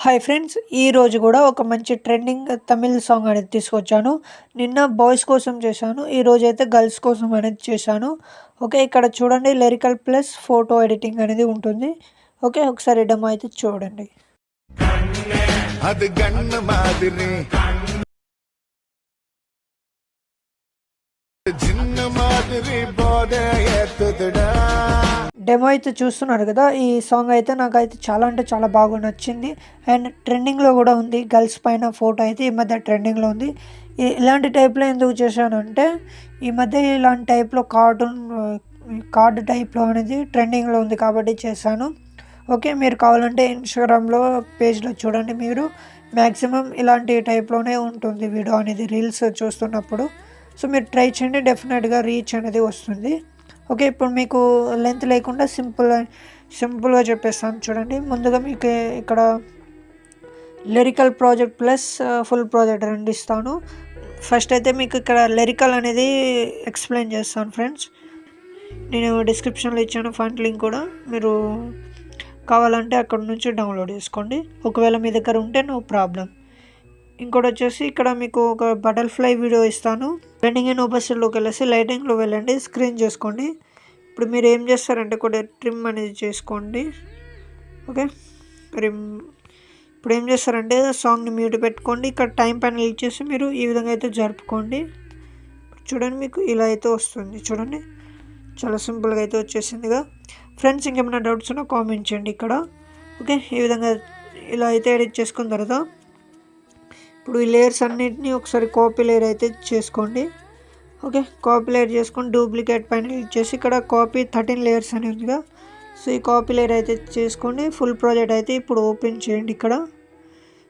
Hi friends, ఈరోజు కూడా ఒక మంచి ట్రెండింగ్ తమిళ్ సాంగ్ అనేది తీసుకొచ్చాను. నిన్న బాయ్స్ కోసం చేశాను, ఈరోజు అయితే గర్ల్స్ కోసం అనేది చేశాను. ఓకే, ఇక్కడ చూడండి, లిరికల్ ప్లస్ ఫోటో ఎడిటింగ్ అనేది ఉంటుంది. ఓకే, ఒకసారి డెమో అయితే చూడండి. అది గన్న మాదిరి చిన్న మాదిరి బోడే ఎత్తుతడా. డెమో అయితే చూస్తున్నారు కదా. ఈ సాంగ్ అయితే నాకైతే చాలా అంటే చాలా బాగా నచ్చింది. అండ్ ట్రెండింగ్లో కూడా ఉంది. గర్ల్స్ పైన ఫోటో అయితే ఈ మధ్య ట్రెండింగ్లో ఉంది. ఇలాంటి టైప్లో ఎందుకు చేశానంటే, ఈ మధ్య ఇలాంటి టైప్లో కార్డు టైప్లో అనేది ట్రెండింగ్లో ఉంది కాబట్టి చేశాను. ఓకే, మీరు కావాలంటే ఇన్స్టాగ్రామ్లో పేజ్లో చూడండి. మీరు మ్యాక్సిమం ఇలాంటి టైప్లోనే ఉంటుంది వీడియో అనేది రీల్స్ చూస్తున్నప్పుడు. సో మీరు ట్రై చేయండి, డెఫినెట్గా రీచ్ అనేది వస్తుంది. ఓకే, ఇప్పుడు మీకు లెంత్ లేకుండా సింపుల్గా చెప్పేస్తాను చూడండి. ముందుగా మీకు ఇక్కడ lyrical project plus full project రెండు ఇస్తాను. ఫస్ట్ అయితే మీకు ఇక్కడ లిరికల్ అనేది ఎక్స్ప్లెయిన్ చేస్తాను ఫ్రెండ్స్. నేను డిస్క్రిప్షన్లో ఇచ్చాను ఫాంట్ లింక్ కూడా, మీరు కావాలంటే అక్కడ నుంచి డౌన్లోడ్ చేసుకోండి. ఒకవేళ మీ దగ్గర ఉంటే నో ప్రాబ్లం. ఇంకోటి వచ్చేసి ఇక్కడ మీకు ఒక బటర్ఫ్లై వీడియో ఇస్తాను. బ్లెండింగ్ అండ్ ఓపసిటీలోకి వెళ్ళేసి లైటింగ్లో వెళ్ళండి, స్క్రీన్ చేసుకోండి. ఇప్పుడు మీరు ఏం చేస్తారంటే కొద్దిగా ట్రిమ్ అనేది చేసుకోండి. ఓకే, ఇప్పుడు ఏం చేస్తారంటే సాంగ్ని మ్యూట్ పెట్టుకోండి. ఇక్కడ టైం పైన క్లిక్ చేసి మీరు ఈ విధంగా అయితే జరుపుకోండి. చూడండి, మీకు ఇలా అయితే వస్తుంది. చూడండి, చాలా సింపుల్గా అయితే వచ్చేసిందిగా ఫ్రెండ్స్. ఇంకేమైనా డౌట్స్ ఉన్నా కామెంట్ చేయండి ఇక్కడ. ఓకే, ఈ విధంగా ఇలా అయితే ఎడిట్ చేసుకున్న తర్వాత ఇప్పుడు ఈ లేయర్స్ అన్నింటినీ ఒకసారి కాపీ లేయర్ అయితే చేసుకోండి. ఓకే, కాపీ లేయర్ చేసుకొని డూప్లికేట్ పైన క్లిక్ చేసి ఇక్కడ కాపీ 13 లేయర్స్ అని ఉందిగా, సో ఈ కాపీ లేయర్ అయితే చేసుకోండి. ఫుల్ ప్రాజెక్ట్ అయితే ఇప్పుడు ఓపెన్ చేయండి. ఇక్కడ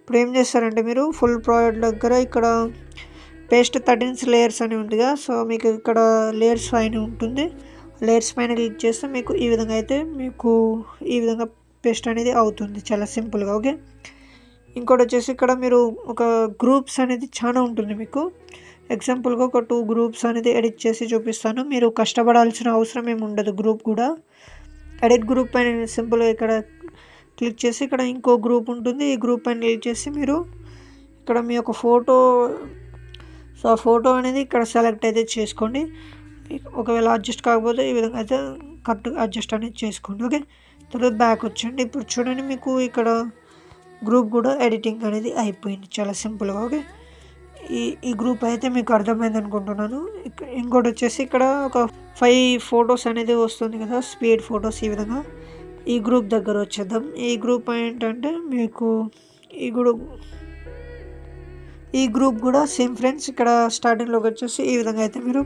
ఇప్పుడు ఏం చేస్తారంటే మీరు ఫుల్ ప్రాజెక్ట్ దగ్గర ఇక్కడ పేస్ట్ 13 లేయర్స్ అని ఉందిగా, సో మీకు ఇక్కడ లేయర్స్ పైన ఉంటుంది. లేయర్స్ పైన క్లిక్ చేస్తే మీకు ఈ విధంగా అయితే ఈ విధంగా పేస్ట్ అనేది అవుతుంది, చాలా సింపుల్గా. ఓకే, ఇంకోటి వచ్చేసి ఇక్కడ మీరు ఒక గ్రూప్స్ అనేది చాలా ఉంటుంది. మీకు ఎగ్జాంపుల్గా ఒక 2 గ్రూప్స్ అనేది ఎడిట్ చేసి చూపిస్తాను. మీరు కష్టపడాల్సిన అవసరం ఏమి ఉండదు. గ్రూప్ కూడా ఎడిట్ గ్రూప్ పైన సింపుల్గా ఇక్కడ క్లిక్ చేసి ఇక్కడ ఇంకో గ్రూప్ ఉంటుంది. ఈ గ్రూప్ పైన క్లిక్ చేసి మీరు ఇక్కడ మీ యొక్క ఫోటో, సో ఆ ఫోటో అనేది ఇక్కడ సెలెక్ట్ అయితే చేసుకోండి. ఒకవేళ అడ్జస్ట్ కాకపోతే ఈ విధంగా అయితే కరెక్ట్గా అడ్జస్ట్ అనేది చేసుకోండి. ఓకే, తర్వాత బ్యాక్ వచ్చండి. ఇప్పుడు చూడండి, మీకు ఇక్కడ గ్రూప్ కూడా ఎడిటింగ్ అనేది అయిపోయింది, చాలా సింపుల్గా. ఓకే, ఈ గ్రూప్ అయితే మీకు అర్థమైంది అనుకుంటున్నాను. ఇంకోటి వచ్చేసి ఇక్కడ ఒక 5 ఫొటోస్ అనేది వస్తుంది కదా, స్పీడ్ ఫొటోస్. ఈ విధంగా ఈ గ్రూప్ దగ్గర వచ్చేద్దాం. ఈ గ్రూప్ ఏంటంటే మీకు ఈ గ్రూప్ కూడా సేమ్ ఫ్రెండ్స్. ఇక్కడ స్టార్టింగ్లోకి వచ్చేసి ఈ విధంగా అయితే మీరు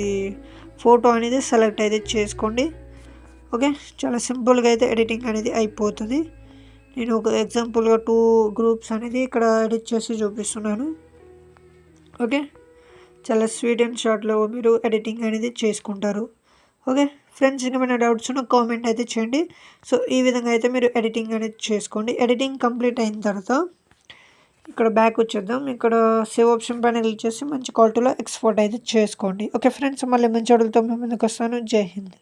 ఈ ఫోటో అనేది సెలెక్ట్ అయితే చేసుకోండి. ఓకే, చాలా సింపుల్గా అయితే ఎడిటింగ్ అనేది అయిపోతుంది. నేను ఒక ఎగ్జాంపుల్గా 2 గ్రూప్స్ అనేది ఇక్కడ ఎడిట్ చేసి చూపిస్తున్నాను. ఓకే, చాలా స్వీట్ అండ్ షార్ట్లో మీరు ఎడిటింగ్ అనేది చేసుకుంటారు. ఓకే ఫ్రెండ్స్, ఏమైనా డౌట్స్ ఉన్నా కామెంట్ అయితే చేయండి. సో ఈ విధంగా అయితే మీరు ఎడిటింగ్ అనేది చేసుకోండి. ఎడిటింగ్ కంప్లీట్ అయిన తర్వాత ఇక్కడ బ్యాక్ వచ్చేద్దాం. ఇక్కడ సేవ్ ఆప్షన్ పైన క్లిక్ చేసి మంచి క్వాలిటీలో ఎక్స్పోర్ట్ అయితే చేసుకోండి. ఓకే ఫ్రెండ్స్, మళ్ళీ మంచి అడుగుతాం, మేము ముందుకు వస్తాను. జై హింద్.